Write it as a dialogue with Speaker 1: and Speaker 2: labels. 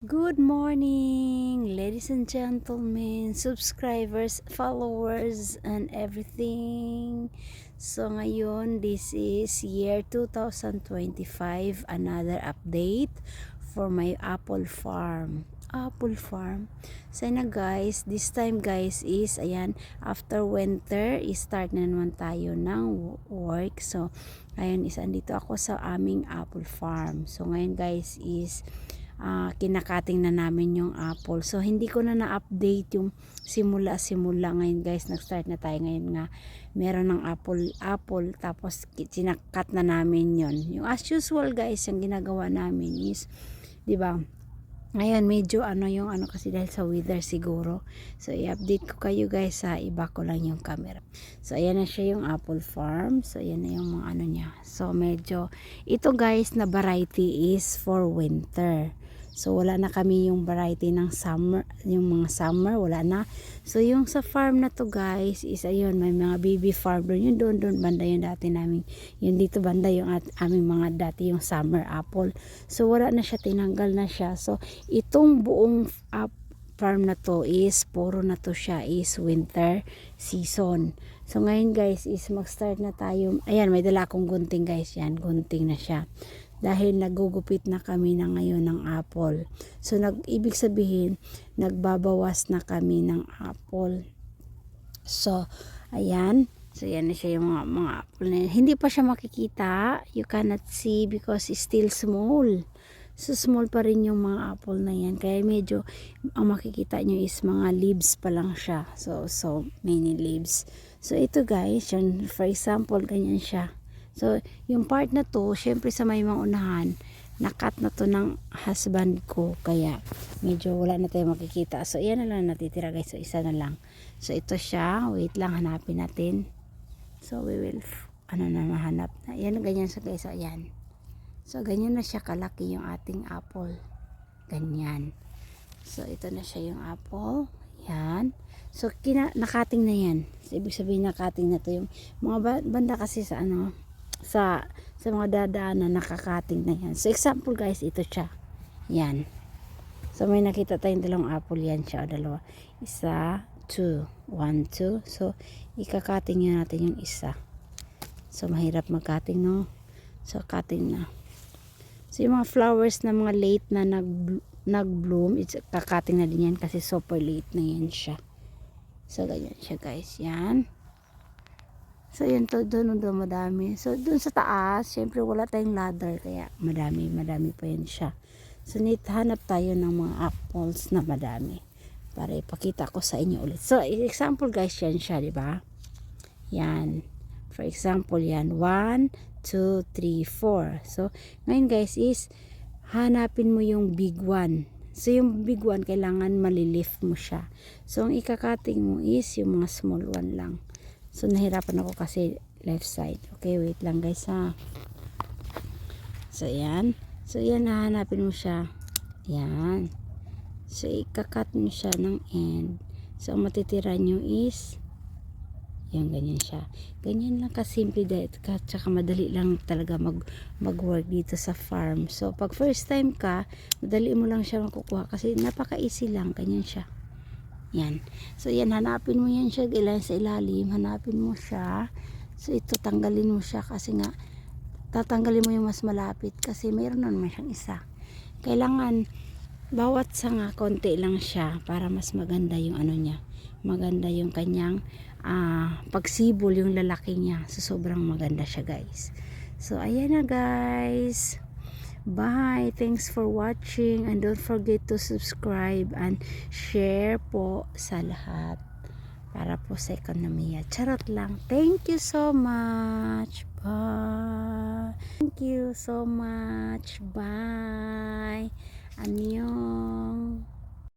Speaker 1: Good morning, ladies and gentlemen, subscribers, followers, and everything. So ngayon, this is year 2025, another update for my apple farm. Apple farm. So na guys, this time guys is, ayan, after winter, start na naman tayo ng work. So, ayun, andito ako sa aming apple farm. So ngayon guys is, kinakating na namin yung apple. So, hindi ko na na-update yung simula ngayon guys. Nag-start na tayo ngayon nga. Meron ng apple. Tapos, sinakat na namin yon. Yung as usual guys, yung ginagawa namin is, di ba, ngayon medyo kasi dahil sa weather siguro. So, i-update ko kayo guys, sa iba ko lang yung camera. So, ayan na siya yung apple farm. So, ayan na yung mga niya. So, medyo, ito guys na variety is for winter. So, wala na kami yung variety ng summer, yung mga summer, wala na. So, yung sa farm na to guys, is ayun, may mga baby farm doon. Yung doon banda yung dati namin. Yung dito banda yung aming mga dati yung summer apple. So, wala na siya, tinanggal na siya. So, itong buong farm na to is, puro na to siya is winter season. So, ngayon guys, is mag-start na tayo. Ayan, may dala akong gunting guys. Yan, gunting na siya. Dahil nagugupit na kami na ngayon ng apple. So, ibig sabihin, nagbabawas na kami ng apple. So, ayan. So, yan na siya yung mga apple na yan. Hindi pa siya makikita. You cannot see because it's still small. So, small pa rin yung mga apple na yan. Kaya medyo, ang makikita nyo is mga leaves pa lang siya. So many leaves. So, ito guys, yun, for example, ganyan siya. So, yung part na to, syempre sa may mga unahan, nakat na to ng husband ko. Kaya, medyo wala na tayo makikita. So, yan na lang natitira guys. So, isa na lang. So, ito siya. Wait lang, hanapin natin. So, we will, nahanap na. Yan, ganyan siya guys. So, ayan. So, ganyan na siya kalaki yung ating apple. Ganyan. So, ito na siya yung apple. Yan. So, nakating na yan. So, ibig sabihin nakating na to yung mga banda kasi sa sa mga dadaanan nakakating na yan. So, example guys, ito siya. Yan. So, may nakita tayong dalawang apple yan siya. O, dalawa. Isa, 2. 1, 2. So, ikakating nyo natin yung isa. So, mahirap magkating, no? So, cutting na. So, yung mga flowers na mga late na nag-bloom, it's kakating na din yan kasi super late na yan siya. So, ganyan siya guys. Yan. So, yun to, doon madami. So, doon sa taas, syempre wala tayong ladder, kaya madami pa yan siya. So, hanap tayo ng mga apples na madami para ipakita ko sa inyo ulit. So, example guys, yan siya, di ba? Yan. For example, yan. 1, 2, 3, 4. So, ngayon guys is, hanapin mo yung big one. So, yung big one, kailangan malilift mo siya. So, ang ikakating mo is yung mga small one lang. So, nahirapan ako kasi left side. Okay, wait lang guys ha. So, yan. So, yan, hahanapin mo siya. Yan. So, ikakat mo siya ng end. So, ang matitira nyo is, yan, ganyan siya. Ganyan lang kasimple dahil, tsaka madali lang talaga mag-work dito sa farm. So, pag first time ka, madali mo lang siya makukuha kasi napaka-easy lang. Ganyan siya. Yan. So, yan, hanapin mo yan siya. Sa ilalim, hanapin mo siya. So, ito, tanggalin mo siya kasi nga, tatanggalin mo yung mas malapit kasi mayroon na naman siyang isa. Kailangan, bawat sanga, konti lang siya para mas maganda yung niya. Maganda yung kanyang pagsibol, yung lalaki niya. So, sobrang maganda siya, guys. So, ayan na, guys. Bye. Thanks for watching and don't forget to subscribe and share po sa lahat para po sa ekonomiya. Charot lang. Thank you so much. Bye. Thank you so much. Bye. Annyeong.